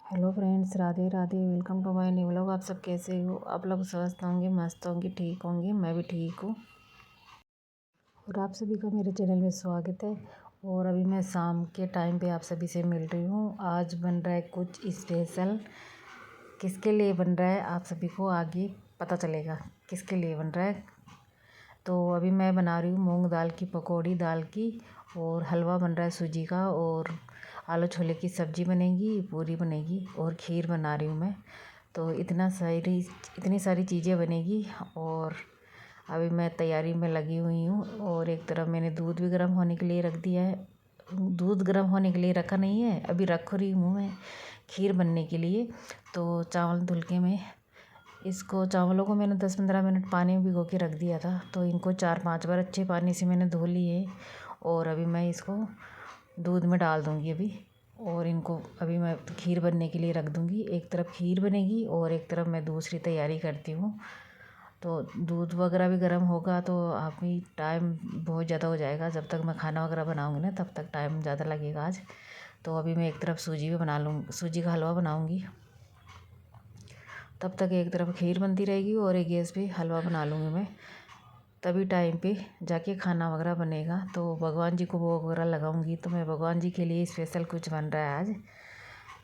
Hello friends, Radhe Radhe. Welcome to my new vlog. आप सब कैसे हो? आप लोग स्वस्थ होंगे, मस्त होंगे, ठीक होंगे। मैं भी ठीक हूँ और आप सभी का मेरे चैनल में स्वागत है। और अभी मैं शाम के टाइम पे आप सभी से मिल रही हूँ। आज बन रहा है कुछ स्पेशल। किसके लिए बन रहा है आप सभी को आगे पता चलेगा किसके लिए बन रहा है। तो अभी मैं बना रही हूँ मूंग दाल की पकौड़ी, दाल की। और हलवा बन रहा है सूजी का। और आलू छोले की सब्ज़ी बनेगी, पूरी बनेगी और खीर बना रही हूँ मैं। तो इतनी सारी चीज़ें बनेगी। और अभी मैं तैयारी में लगी हुई हूँ। और एक तरफ मैंने दूध भी गर्म होने के लिए रख दिया है। दूध गर्म होने के लिए रखा नहीं है, अभी रख रही हूँ मैं खीर बनने के लिए। तो चावल धुल के मैं इसको चावलों को मैंने 10-15 मिनट पानी में भिगो के रख दिया था। तो इनको 4-5 बार अच्छे पानी से मैंने धो लिए। और अभी मैं इसको दूध में डाल दूँगी अभी। और इनको अभी मैं खीर बनने के लिए रख दूँगी। एक तरफ खीर बनेगी और एक तरफ मैं दूसरी तैयारी करती हूँ। तो दूध वगैरह भी गर्म होगा तो अभी टाइम बहुत ज़्यादा हो जाएगा। जब तक मैं खाना वगैरह बनाऊँगी ना तब तक टाइम ज़्यादा लगेगा आज। तो अभी मैं एक तरफ सूजी भी बना लूँ, सूजी का हलवा बनाऊँगी। तब तक एक तरफ खीर बनती रहेगी और एक गैस पे हलवा बना लूँगी मैं। तभी टाइम पे जाके खाना वगैरह बनेगा। तो भगवान जी को भोग वगैरह लगाऊंगी। तो मैं भगवान जी के लिए स्पेशल कुछ बन रहा है आज।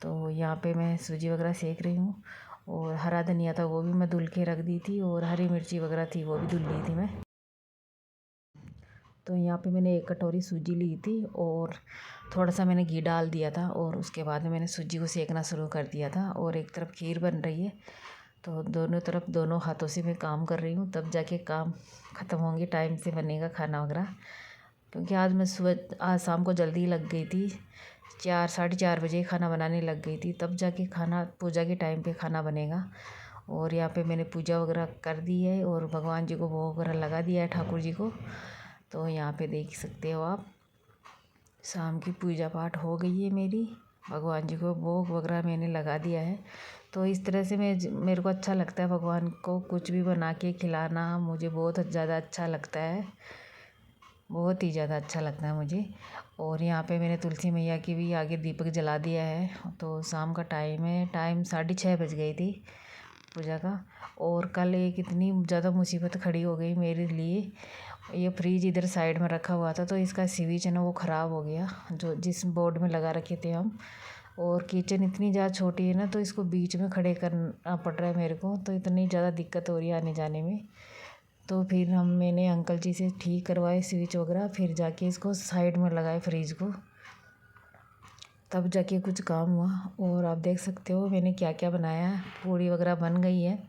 तो यहाँ पे मैं सूजी वगैरह सेक रही हूँ। और हरा धनिया था वो भी मैं धुल के रख दी थी। और हरी मिर्ची वगैरह थी वो भी धुल ली थी मैं। तो यहाँ पे मैंने 1 कटोरी सूजी ली थी और थोड़ा सा मैंने घी डाल दिया था। और उसके बाद में मैंने सूजी को सेकना शुरू कर दिया था। और एक तरफ खीर बन रही है। तो दोनों तरफ दोनों हाथों से मैं काम कर रही हूँ, तब जाके काम ख़त्म होंगे, टाइम से बनेगा खाना वगैरह। क्योंकि आज शाम को जल्दी लग गई थी। 4-4:30 बजे खाना बनाने लग गई थी, तब जाके खाना पूजा के टाइम पे खाना बनेगा। और यहाँ पे मैंने पूजा वगैरह कर दी है और भगवान जी को भोग वगैरह लगा दिया है, ठाकुर जी को। तो यहाँ पे देख सकते हो आप, शाम की पूजा पाठ हो गई है मेरी। भगवान जी को भोग वगैरह मैंने लगा दिया है। तो इस तरह से मेरे को अच्छा लगता है भगवान को कुछ भी बना के खिलाना। मुझे बहुत ज़्यादा अच्छा लगता है, बहुत ही ज़्यादा अच्छा लगता है मुझे। और यहाँ पे मैंने तुलसी मैया की भी आगे दीपक जला दिया है। तो शाम का टाइम है, टाइम 6:30 बज गई थी पूजा का। और कल एक इतनी ज़्यादा मुसीबत खड़ी हो गई मेरे लिए। ये फ्रिज इधर साइड में रखा हुआ था तो इसका स्विच है ना वो ख़राब हो गया, जो जिस बोर्ड में लगा रखे थे हम। और किचन इतनी ज़्यादा छोटी है ना तो इसको बीच में खड़े करना पड़ रहा है मेरे को। तो इतनी ज़्यादा दिक्कत हो रही है आने जाने में। तो फिर मैंने अंकल जी से ठीक करवाए स्विच वगैरह, फिर जाके इसको साइड में लगाए फ्रिज को, तब जाके कुछ काम हुआ। और आप देख सकते हो मैंने क्या क्या बनाया है। पूड़ी वगैरह बन गई है।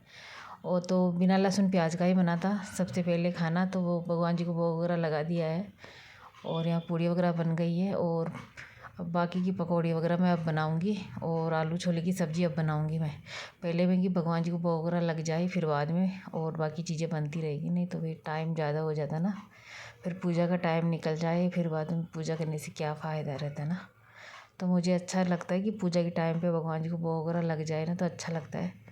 और तो बिना लहसुन प्याज का ही बना था सबसे पहले खाना। तो वो भगवान जी को भोग वगैरह लगा दिया है। और यहाँ पूड़ी वगैरह बन गई है। और अब बाकी की पकौड़ी वगैरह मैं अब बनाऊँगी। और आलू छोले की सब्ज़ी अब बनाऊँगी मैं। पहले मैं कि भगवान जी को भोग वगैरह लग जाए फिर बाद में और बाकी चीज़ें बनती रहेगी। नहीं तो फिर टाइम ज़्यादा हो जाता ना, फिर पूजा का टाइम निकल जाए फिर बाद में पूजा करने से क्या फ़ायदा रहता है ना। तो मुझे अच्छा लगता है कि पूजा के टाइम पे भगवान जी को भोग वगैरह लग जाए ना तो अच्छा लगता है।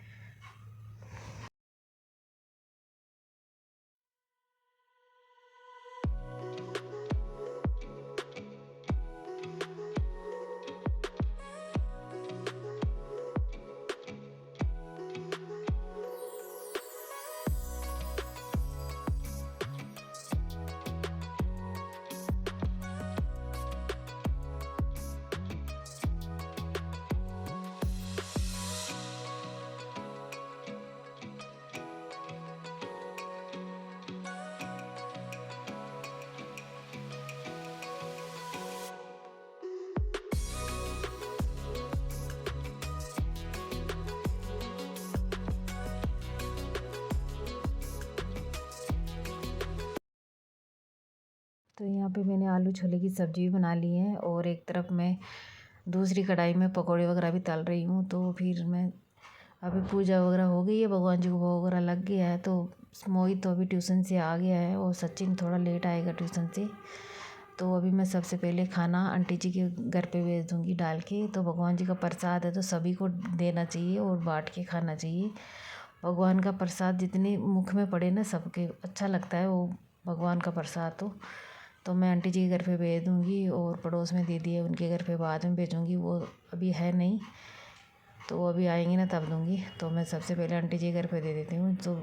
तो यहाँ पे मैंने आलू छोले की सब्ज़ी भी बना ली है। और एक तरफ मैं दूसरी कढ़ाई में पकौड़े वगैरह भी तल रही हूँ। तो फिर मैं अभी पूजा वगैरह हो गई है, भगवान जी को भोग वगैरह लग गया है। तो मोहित तो अभी ट्यूशन से आ गया है और सचिन थोड़ा लेट आएगा ट्यूशन से। तो अभी मैं सबसे पहले खाना आंटी जी के घर पे भेज दूँगी डाल के। तो भगवान जी का प्रसाद है तो सभी को देना चाहिए और बांट के खाना चाहिए। भगवान का प्रसाद जितनी मुख में पड़े ना सबके अच्छा लगता है वो भगवान का प्रसाद। तो मैं आंटी जी के घर पे भेज दूँगी और पड़ोस में दीदी है उनके घर पे बाद में भेजूँगी, वो अभी है नहीं। तो वो अभी आएंगी ना तब दूँगी। तो मैं सबसे पहले आंटी जी घर पे दे देती हूँ। तो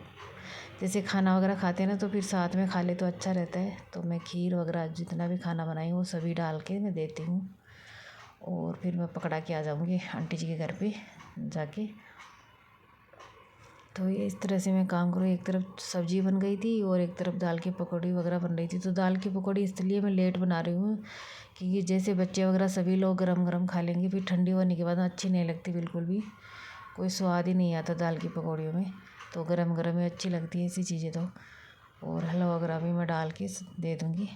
जैसे खाना वगैरह खाते हैं ना तो फिर साथ में खा ले तो अच्छा रहता है। तो मैं खीर वगैरह जितना भी खाना बनाई वो सभी डाल के मैं देती हूँ और फिर मैं पकड़ा के आ जाऊँगी आंटी जी के घर पे जाके। तो ये इस तरह से मैं काम करूँ। एक तरफ सब्ज़ी बन गई थी और एक तरफ दाल की पकौड़ी वगैरह बन रही थी। तो दाल की पकौड़ी इसलिए मैं लेट बना रही हूँ क्योंकि जैसे बच्चे वगैरह सभी लोग गरम गरम खा लेंगे, फिर ठंडी होने के बाद अच्छी नहीं लगती, बिल्कुल भी कोई स्वाद ही नहीं आता दाल की पकौड़ियों में। तो गरम गरम ही अच्छी लगती है ऐसी चीज़ें तो। और हलवा वगैरह भी मैं डाल के दे दूँगी।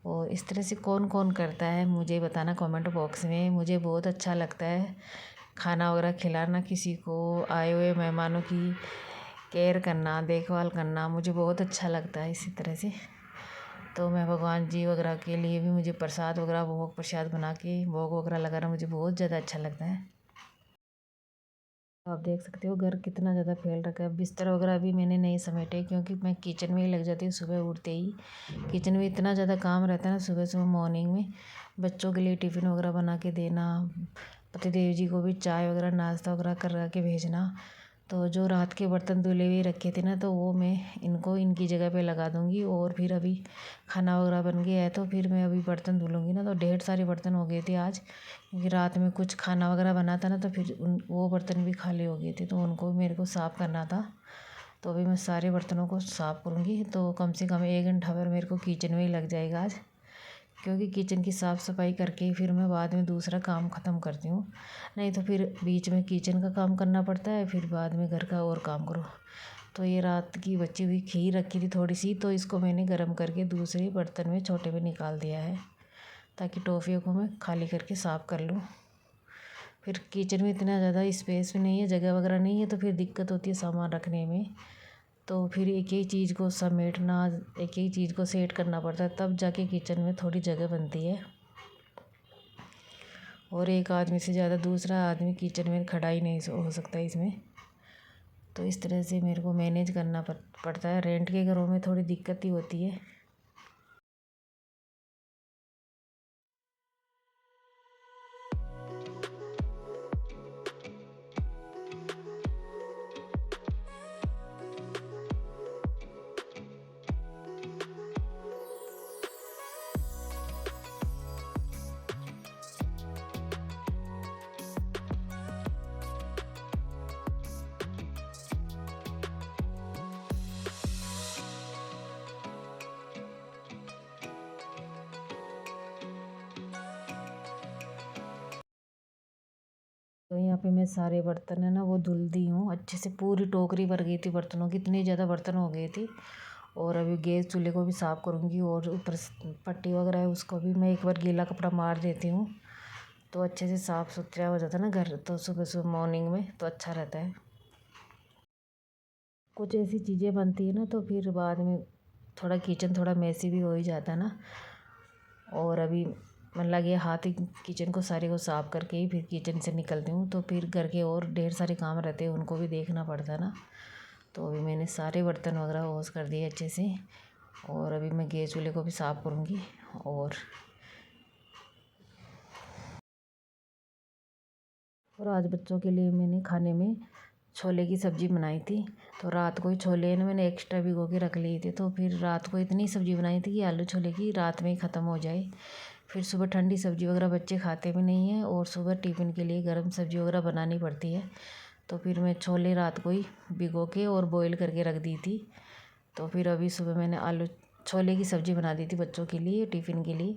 और इस तरह से कौन कौन करता है मुझे बताना कमेंट बॉक्स में। मुझे बहुत अच्छा लगता है खाना वगैरह खिलाना, किसी को आए हुए मेहमानों की केयर करना, देखभाल करना मुझे बहुत अच्छा लगता है इसी तरह से। तो मैं भगवान जी वगैरह के लिए भी मुझे प्रसाद वगैरह भोग प्रसाद बना के भोग वगैरह लगाना मुझे बहुत ज़्यादा अच्छा लगता है। आप देख सकते हो घर कितना ज़्यादा फैल रखा है। बिस्तर वगैरह भी मैंने नहीं समेटे क्योंकि मैं किचन में ही लग जाती हूँ। सुबह उठते ही किचन में इतना ज़्यादा काम रहता है ना सुबह सुबह मॉर्निंग में। बच्चों के लिए टिफ़िन वगैरह बना के देना, पतिदेव जी को भी चाय वगैरह नाश्ता वगैरह करा के भेजना। तो जो रात के बर्तन धुले हुए रखे थे ना तो वो मैं इनको इनकी जगह पे लगा दूँगी। और फिर अभी खाना वगैरह बन गया है तो फिर मैं अभी बर्तन धुलूँगी ना। तो ढेर सारे बर्तन हो गए थे आज क्योंकि रात में कुछ खाना वगैरह बना था ना तो फिर वो बर्तन भी खाली हो गए थे तो उनको मेरे को साफ़ करना था। तो अभी मैं सारे बर्तनों को साफ़ करूँगी। तो कम से कम 1 घंटा भर मेरे को किचन में ही लग जाएगा आज, क्योंकि किचन की साफ़ सफाई करके फिर मैं बाद में दूसरा काम ख़त्म करती हूँ। नहीं तो फिर बीच में किचन का काम करना पड़ता है, फिर बाद में घर का और काम करो। तो ये रात की बची हुई खीर रखी थी थोड़ी सी, तो इसको मैंने गर्म करके दूसरे बर्तन में छोटे में निकाल दिया है ताकि टॉफ़ियों को मैं खाली करके साफ़ कर लूँ। फिर किचन में इतना ज़्यादा स्पेस भी नहीं है, जगह वगैरह नहीं है, तो फिर दिक्कत होती है सामान रखने में। तो फिर एक ही चीज़ को समेटना, एक ही चीज़ को सेट करना पड़ता है, तब जाके किचन में थोड़ी जगह बनती है। और एक आदमी से ज़्यादा दूसरा आदमी किचन में खड़ा ही नहीं हो सकता इसमें। तो इस तरह से मेरे को मैनेज करना पड़ता है। रेंट के घरों में थोड़ी दिक्कत ही होती है। तो यहाँ पे मैं सारे बर्तन है ना वो धुल दी हूँ अच्छे से। पूरी टोकरी भर गई थी बर्तनों की, इतने ज़्यादा बर्तन हो गए थे। और अभी गैस चूल्हे को भी साफ़ करूँगी और ऊपर पट्टी वगैरह है उसको भी मैं एक बार गीला कपड़ा मार देती हूँ तो अच्छे से साफ़ सुथरा हो जाता है ना घर। तो सुबह सुबह मॉर्निंग में तो अच्छा रहता है। कुछ ऐसी चीज़ें बनती है ना तो फिर बाद में थोड़ा किचन थोड़ा मैसी भी हो ही जाता है ना। और अभी मन लगे हाथ ही किचन को सारे को साफ़ करके ही फिर किचन से निकलती हूँ। तो फिर घर के और ढेर सारे काम रहते हैं, उनको भी देखना पड़ता है ना। तो अभी मैंने सारे बर्तन वगैरह वॉश कर दिए अच्छे से। और अभी मैं गैस चूल्हे को भी साफ़ करूँगी। और आज बच्चों के लिए मैंने खाने में छोले की सब्ज़ी बनाई थी। तो रात को ही छोले ना मैंने एक्स्ट्रा भिगो के रख लिए थे। तो फिर रात को इतनी सब्ज़ी बनाई थी कि आलू छोले की रात में ही ख़त्म हो जाए। फिर सुबह ठंडी सब्ज़ी वगैरह बच्चे खाते भी नहीं हैं और सुबह टिफ़िन के लिए गर्म सब्ज़ी वगैरह बनानी पड़ती है। तो फिर मैं छोले रात को ही भिगो के और बॉईल करके रख दी थी। तो फिर अभी सुबह मैंने आलू छोले की सब्ज़ी बना दी थी बच्चों के लिए टिफ़िन के लिए।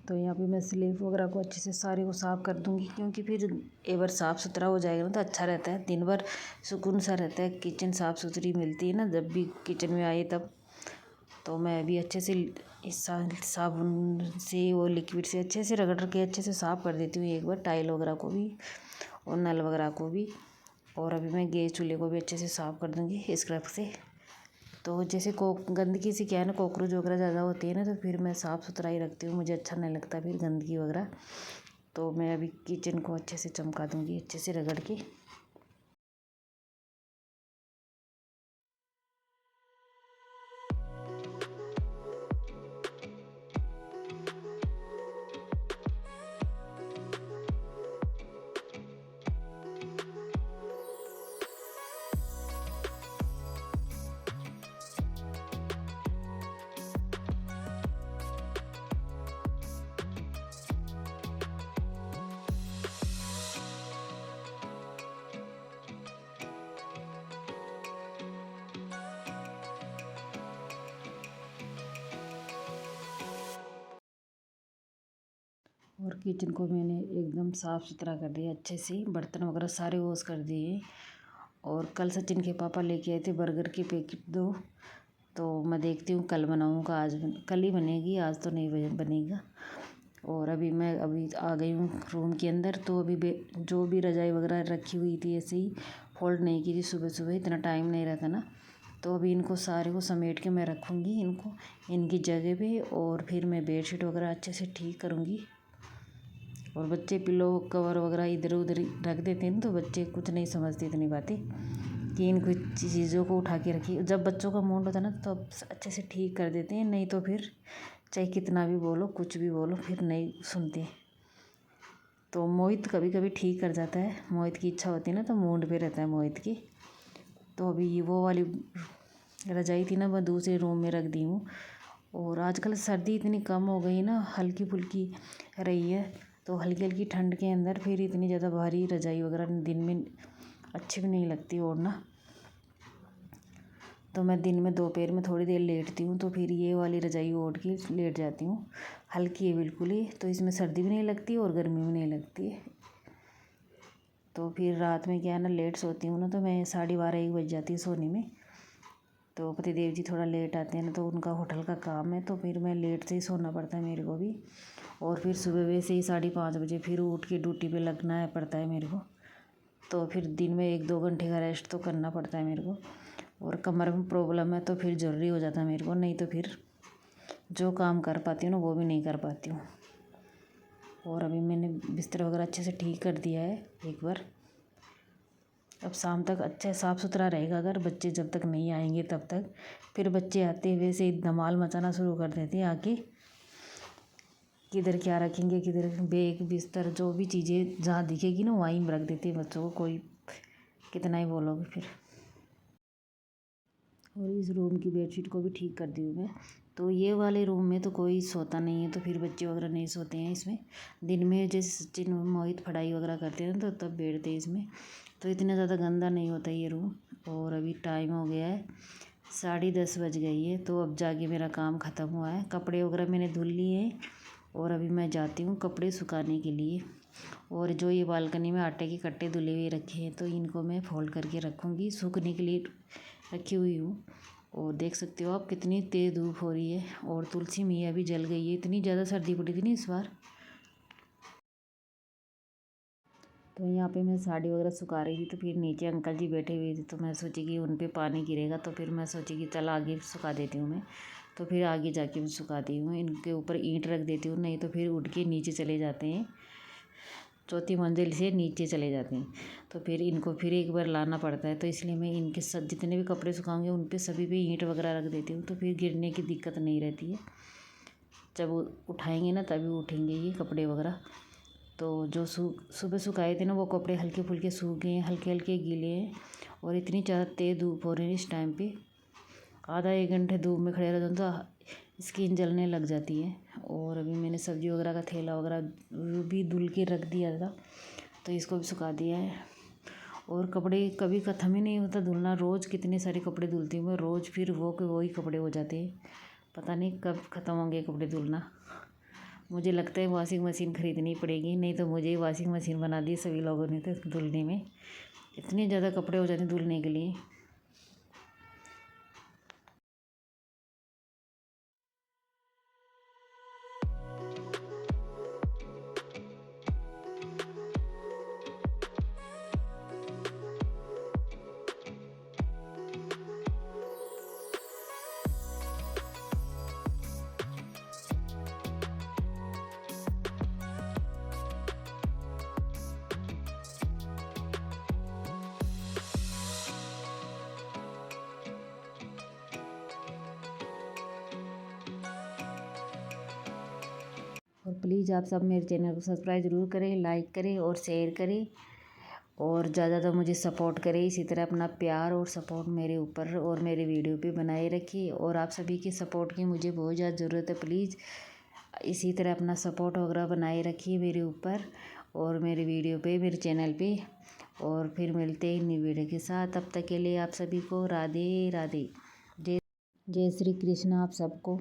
तो यहाँ पे मैं स्लीव वगैरह को अच्छे से सारे को साफ़ कर दूँगी, क्योंकि फिर एक बार साफ़ सुथरा हो जाएगा ना तो अच्छा रहता है, दिन भर सुकून सा रहता है, किचन साफ़ सुथरी मिलती है ना जब भी किचन में आए तब। तो मैं अभी अच्छे से इस साबुन से वो लिक्विड से अच्छे से रगड़ के अच्छे से साफ़ कर देती हूँ एक बार, टाइल वगैरह को भी और नल वगैरह को भी। और अभी मैं गैस चूल्हे को भी अच्छे से साफ़ कर दूँगी स्क्रब से। तो जैसे गंदगी से क्या है ना, कॉकरोच वगैरह ज़्यादा होती है ना, तो फिर मैं साफ़ सुथरा ही रखती हूँ, मुझे अच्छा नहीं लगता फिर गंदगी वगैरह। तो मैं अभी किचन को अच्छे से चमका दूँगी अच्छे से रगड़ के। और किचन को मैंने एकदम साफ़ सुथरा कर दिया अच्छे से, बर्तन वगैरह सारे वॉश कर दिए। और कल सचिन के पापा लेके आए थे बर्गर के पैकेट 2, तो मैं देखती हूँ कल बनाऊँगा, कल ही बनेगी, आज तो नहीं बनेगा। और अभी आ गई हूँ रूम के अंदर। तो अभी जो भी रज़ाई वगैरह रखी हुई थी ऐसे ही फोल्ड नहीं की थी, सुबह सुबह इतना टाइम नहीं रहता ना, तो अभी इनको सारे को समेट के मैं रखूँगी इनको इनकी जगह पे। और फिर मैं बेडशीट वगैरह अच्छे से ठीक करूँगी। और बच्चे पिलो कवर वगैरह इधर उधर रख देते हैं तो बच्चे कुछ नहीं समझते इतनी बातें, कि इन कुछ चीज़ों को उठा के रखिए। जब बच्चों का मूड होता है ना तो अच्छे से ठीक कर देते हैं, नहीं तो फिर चाहे कितना भी बोलो कुछ भी बोलो फिर नहीं सुनते। तो मोहित कभी कभी ठीक कर जाता है, मोहित की इच्छा होती है ना तो मूड पे रहता है मोहित की। तो अभी वो वाली रजाई थी ना मैं दूसरे रूम में रख दी हूँ। और आजकल सर्दी इतनी कम हो गई ना, हल्की फुल्की रही है, तो हल्की हल्की ठंड के अंदर फिर इतनी ज़्यादा भारी रजाई वगैरह दिन में अच्छी भी नहीं लगती ओढ़ना। तो मैं दिन में दोपहर में थोड़ी देर लेटती हूँ, तो फिर ये वाली रजाई ओढ़ के लेट जाती हूँ। हल्की है बिल्कुल ही, तो इसमें सर्दी भी नहीं लगती और गर्मी भी नहीं लगती है। तो फिर रात में क्या है ना, लेट सोती हूँ ना, तो मैं 12:30-1 बज जाती है सोने में। तो पतिदेव जी थोड़ा लेट आते हैं ना, तो उनका होटल का काम है, तो फिर मैं लेट से ही सोना पड़ता है मेरे को भी। और फिर सुबह वैसे ही 5:30 बजे फिर उठ के ड्यूटी पे लगना है पड़ता है मेरे को। तो फिर दिन में 1-2 घंटे का रेस्ट तो करना पड़ता है मेरे को। और कमर में प्रॉब्लम है तो फिर ज़रूरी हो जाता है मेरे को, नहीं तो फिर जो काम कर पाती हूँ ना वो भी नहीं कर पाती हूँ। और अभी मैंने बिस्तर वगैरह अच्छे से ठीक कर दिया है एक बार। अब शाम तक अच्छा साफ़ सुथरा रहेगा, अगर बच्चे जब तक नहीं आएंगे तब तक। फिर बच्चे आते हुए से धमाल मचाना शुरू कर देते हैं आके, किधर क्या रखेंगे, किधर बैग बिस्तर जो भी चीज़ें जहाँ दिखेगी ना वहीं रख देते हैं बच्चों को, कोई कितना ही बोलोगे फिर। और इस रूम की बेडशीट को भी ठीक कर दी हूँ मैं। तो ये वाले रूम में तो कोई सोता नहीं है, तो फिर बच्चे वगैरह नहीं सोते हैं इसमें। दिन में जैसे सचिन मोहित पढ़ाई वगैरह करते हैं तो तब बैठते हैं इसमें, तो इतना ज़्यादा गंदा नहीं होता ये रूम। और अभी टाइम हो गया है 10:30 बज गई है, तो अब जाके मेरा काम ख़त्म हुआ है। कपड़े वगैरह मैंने धुल लिए हैं और अभी मैं जाती हूँ कपड़े सुखाने के लिए। और जो ये बालकनी में आटे के कट्टे धुले हुए रखे हैं तो इनको मैं फोल्ड करके रखूँगी, सूखने के लिए रखी हुई हूँ। और देख सकते हो आप कितनी तेज़ धूप हो रही है, और तुलसी मैया भी जल गई है, इतनी ज़्यादा सर्दी पड़ी थी ना इस बार। तो यहाँ पे मैं साड़ी वगैरह सुखा रही थी, तो फिर नीचे अंकल जी बैठे हुए थे, तो मैं सोची कि उन पे पानी गिरेगा, तो फिर मैं सोची कि चल आगे सुखा देती हूँ मैं। तो फिर आगे जाके मैं सुखाती हूँ, इनके ऊपर ईंट रख देती हूँ, नहीं तो फिर उड़ के नीचे चले जाते हैं, चौथी मंजिल से नीचे चले जाते हैं। तो फिर इनको फिर एक बार लाना पड़ता है, तो इसलिए मैं इनके सब जितने भी कपड़े सुखाऊंगी उन पे सभी पे ईंट वगैरह रख देती हूँ, तो फिर गिरने की दिक्कत नहीं रहती है। जब वो उठाएंगे ना तभी उठेंगे ये कपड़े वगैरह। तो जो सुबह सुखाए थे ना वो कपड़े हल्के फुल्के सूख गए हैं, हल्के हल्के गीले हैं। और इतनी ज़्यादा तेज़ धूप हो रही है इस टाइम पे, आधा 1 घंटे धूप में खड़े रहते हैं तो स्किन जलने लग जाती है। और अभी मैंने सब्ज़ी वगैरह का थैला वगैरह भी धुल के रख दिया था, तो इसको भी सुखा दिया है। और कपड़े कभी ख़त्म ही नहीं होता धुलना, रोज़ कितने सारे कपड़े धुलती हूँ मैं रोज़, फिर वो के वही कपड़े हो जाते हैं, पता नहीं कब ख़त्म होंगे कपड़े धुलना। मुझे लगता है वॉशिंग मशीन ख़रीदनी पड़ेगी, नहीं तो मुझे ही वॉशिंग मशीन बना दी सभी लोगों ने तो धुलने में। इतने ज़्यादा कपड़े हो जाते हैं धुलने के लिए। और प्लीज़ आप सब मेरे चैनल को सब्सक्राइब ज़रूर करें, लाइक करें और शेयर करें और ज़्यादा मुझे सपोर्ट करें। इसी तरह अपना प्यार और सपोर्ट मेरे ऊपर और मेरे वीडियो पे बनाए रखिए और आप सभी की सपोर्ट की मुझे बहुत ज़्यादा ज़रूरत है। प्लीज़ इसी तरह अपना सपोर्ट वगैरह बनाए रखिए मेरे ऊपर और मेरे वीडियो पे, मेरे चैनल पे। और फिर मिलते हैं नई वीडियो के साथ। तब तक के लिए आप सभी को राधे राधे। जय जय श्री कृष्ण आप सबको।